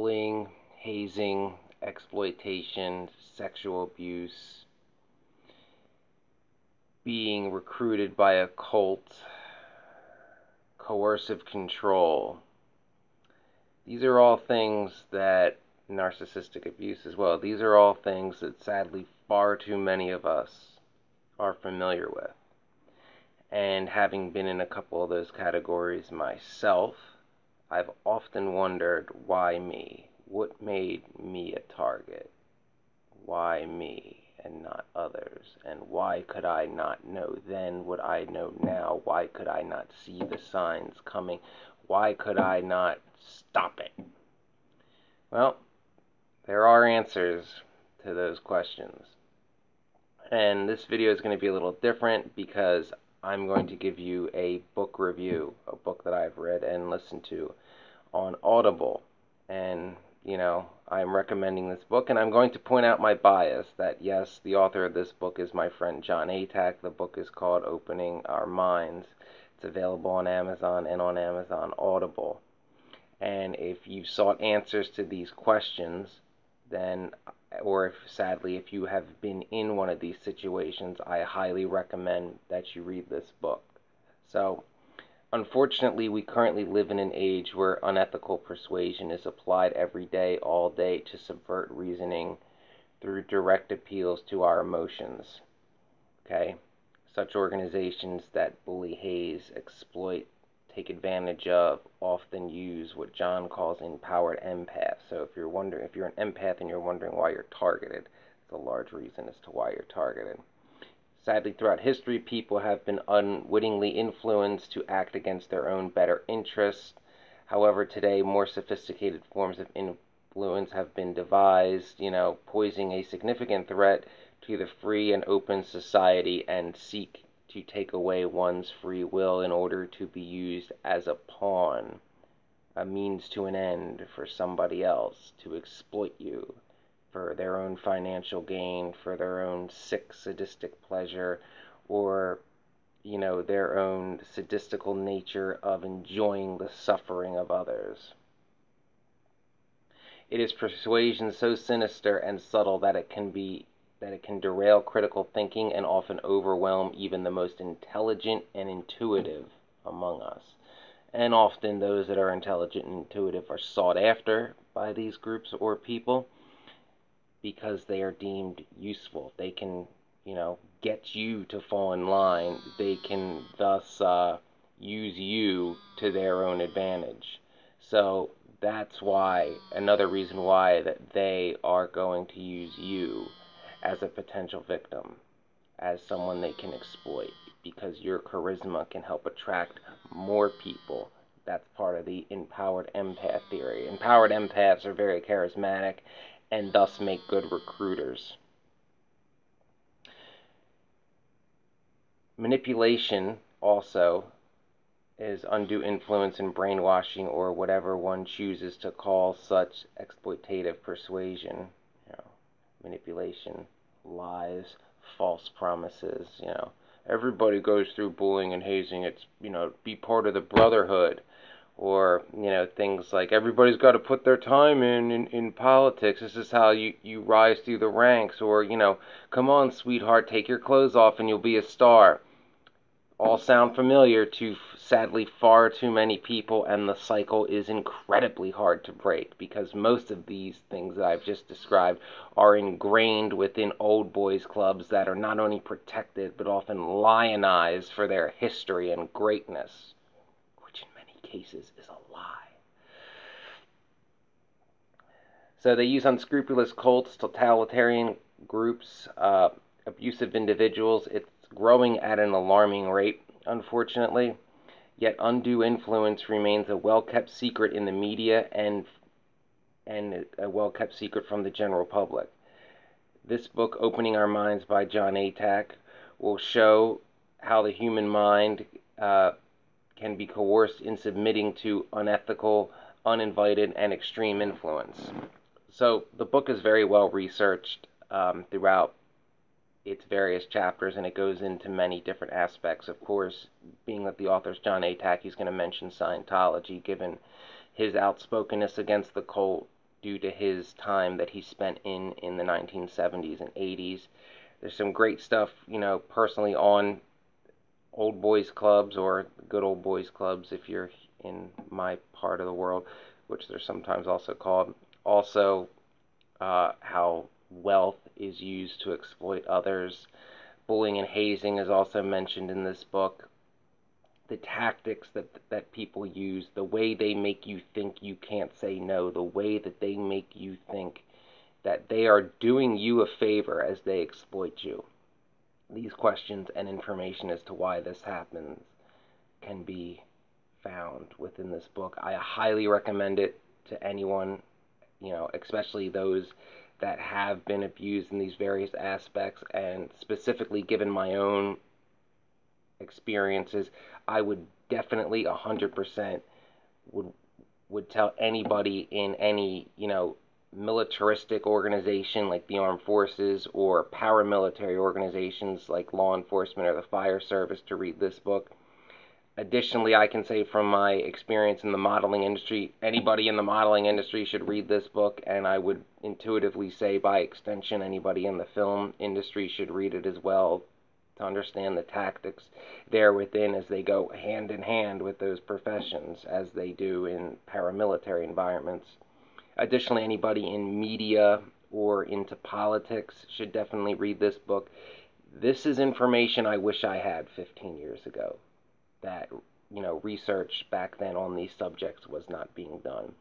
bullying, hazing, exploitation, sexual abuse, being recruited by a cult, coercive control. These are all things that narcissistic abuse as well. These are all things that sadly far too many of us are familiar with. And having been in a couple of those categories myself, I've often wondered, why me? What made me a target? Why me and not others? And why could I not know then what I know now? Why could I not see the signs coming? Why could I not stop it? Well, there are answers to those questions. And this video is going to be a little different because I'm going to give you a book review, a book that I've read and listened to on Audible. And, I'm recommending this book, and I'm going to point out my bias that, yes, the author of this book is my friend Jon Atack. The book is called Opening Our Minds. It's available on Amazon and on Amazon Audible. And if you've sought answers to these questions, then, or if you have been in one of these situations, I highly recommend that you read this book. So, unfortunately, we currently live in an age where unethical persuasion is applied every day, all day, to subvert reasoning through direct appeals to our emotions. Okay? Such organizations that bully, haze, exploit, take advantage of, often use what John calls empowered empaths. So if you're an empath and you're wondering why you're targeted, it's a large reason as to why you're targeted. Sadly, throughout history, people have been unwittingly influenced to act against their own better interests. However, today, more sophisticated forms of influence have been devised, posing a significant threat to the free and open society and seek to take away one's free will in order to be used as a pawn, a means to an end for somebody else to exploit you for their own financial gain, for their own sick, sadistic pleasure, or, their own sadistical nature of enjoying the suffering of others. It is persuasion so sinister and subtle that it can derail critical thinking and often overwhelm even the most intelligent and intuitive among us. And often those that are intelligent and intuitive are sought after by these groups or people because they are deemed useful. They can, get you to fall in line. They can thus use you to their own advantage. So that's why, another reason why, that they are going to use you as a potential victim, as someone they can exploit, because your charisma can help attract more people. That's part of the empowered empath theory. Empowered empaths are very charismatic and thus make good recruiters. Manipulation also is undue influence and brainwashing, or whatever one chooses to call such exploitative persuasion. Manipulation, lies, false promises. Everybody goes through bullying and hazing. It's, be part of the brotherhood. Or, things like everybody's got to put their time in politics. This is how you rise through the ranks. Or, come on, sweetheart, take your clothes off and you'll be a star. All sound familiar to, sadly, far too many people, and the cycle is incredibly hard to break because most of these things that I've just described are ingrained within old boys clubs that are not only protected but often lionized for their history and greatness, which in many cases is a lie. So they use unscrupulous cults, totalitarian groups, abusive individuals. It's growing at an alarming rate, unfortunately. Yet undue influence remains a well-kept secret in the media and a well-kept secret from the general public. This book, Opening Our Minds by Jon Atack, will show how the human mind can be coerced in submitting to unethical, uninvited, and extreme influence. So the book is very well researched throughout its various chapters, and it goes into many different aspects. Of course, being that the author's Jon Atack, he's going to mention Scientology, given his outspokenness against the cult, due to his time that he spent in the 1970s and 80s. There's some great stuff, personally on old boys clubs or good old boys clubs if you're in my part of the world, which they're sometimes also called. Also, how wealth is used to exploit others. Bullying and hazing is also mentioned in this book. The tactics that people use, the way they make you think you can't say no, the way that they make you think that they are doing you a favor as they exploit you. These questions and information as to why this happens can be found within this book. I highly recommend it to anyone, especially those that have been abused in these various aspects, and specifically given my own experiences, I would definitely 100% would tell anybody in any, militaristic organization like the armed forces or paramilitary organizations like law enforcement or the fire service to read this book. Additionally, I can say from my experience in the modeling industry, anybody in the modeling industry should read this book, and I would intuitively say by extension anybody in the film industry should read it as well to understand the tactics there within as they go hand in hand with those professions as they do in paramilitary environments. Additionally, anybody in media or into politics should definitely read this book. This is information I wish I had 15 years ago. That, research back then on these subjects was not being done.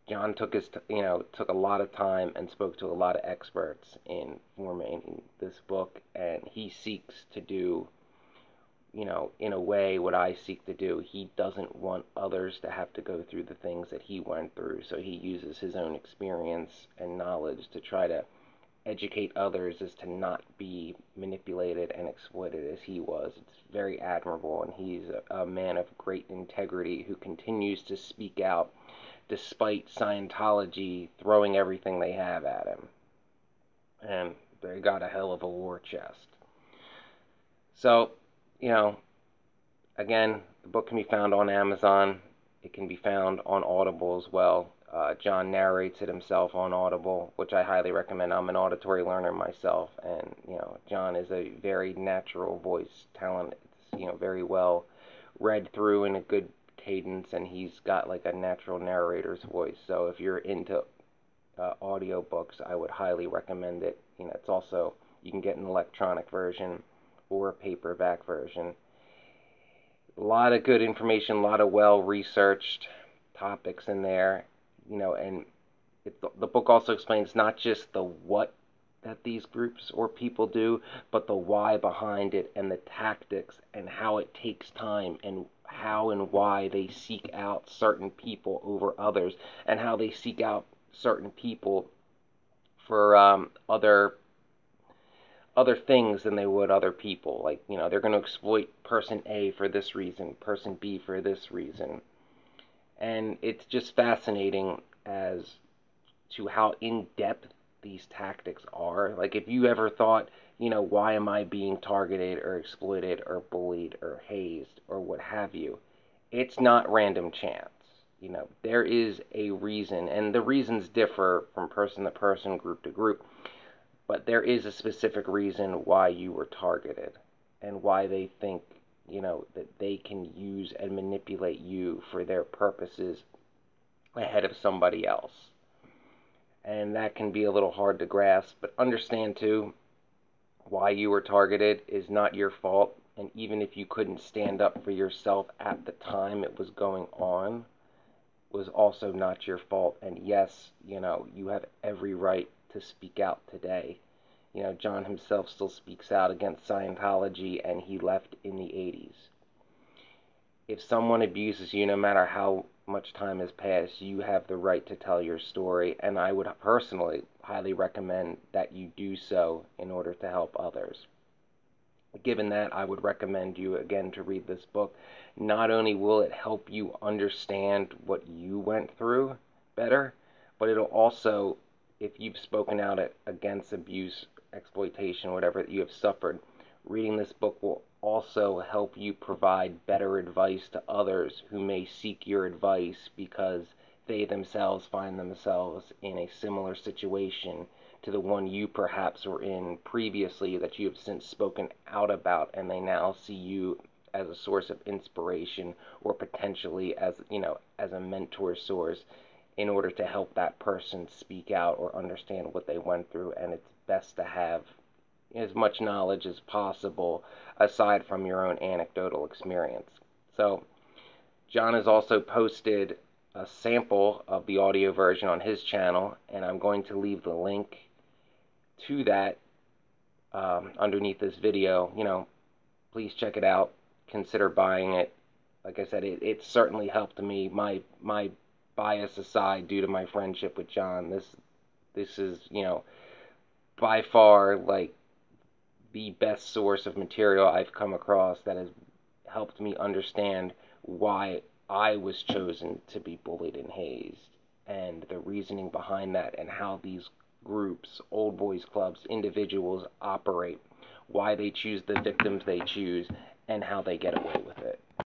Jon took took a lot of time and spoke to a lot of experts in forming this book, and he seeks to do, in a way, what I seek to do. He doesn't want others to have to go through the things that he went through, so he uses his own experience and knowledge to try to educate others as to not be manipulated and exploited as he was. It's very admirable, and he's a man of great integrity who continues to speak out despite Scientology throwing everything they have at him. And they got a hell of a war chest. So, again, the book can be found on Amazon. It can be found on Audible as well. Jon narrates it himself on Audible, which I highly recommend. I'm an auditory learner myself, and Jon is a very natural voice talent. It's very well read through in a good cadence, and he's got like a natural narrator's voice. So if you're into audiobooks, I would highly recommend it. It's also, you can get an electronic version or a paperback version. A lot of good information, a lot of well-researched topics in there. And the book also explains not just the what that these groups or people do, but the why behind it and the tactics and how it takes time and how and why they seek out certain people over others and how they seek out certain people for other things than they would other people. Like, they're going to exploit person A for this reason, person B for this reason. And it's just fascinating as to how in-depth these tactics are. Like, if you ever thought, why am I being targeted or exploited or bullied or hazed or what have you, it's not random chance. There is a reason, and the reasons differ from person to person, group to group, but there is a specific reason why you were targeted and why they think, that they can use and manipulate you for their purposes ahead of somebody else. And that can be a little hard to grasp, but understand too, why you were targeted is not your fault, and even if you couldn't stand up for yourself at the time it was going on, was also not your fault. And yes, you have every right to speak out today. Jon himself still speaks out against Scientology, and he left in the 80s. If someone abuses you, no matter how much time has passed, you have the right to tell your story, and I would personally highly recommend that you do so in order to help others. Given that, I would recommend you again to read this book. Not only will it help you understand what you went through better, but it'll also, if you've spoken out against abuse, exploitation, whatever that you have suffered, reading this book will also help you provide better advice to others who may seek your advice because they themselves find themselves in a similar situation to the one you perhaps were in previously that you have since spoken out about, and they now see you as a source of inspiration, or potentially as, as a mentor source, in order to help that person speak out or understand what they went through. And it's best to have as much knowledge as possible aside from your own anecdotal experience. So Jon has also posted a sample of the audio version on his channel, and I'm going to leave the link to that underneath this video. Please check it out. Consider buying it. Like I said, it certainly helped me. My bias aside, due to my friendship with Jon, this is, by far, like, the best source of material I've come across that has helped me understand why I was chosen to be bullied and hazed, and the reasoning behind that, and how these groups, old boys clubs, individuals operate, why they choose the victims they choose, and how they get away with it.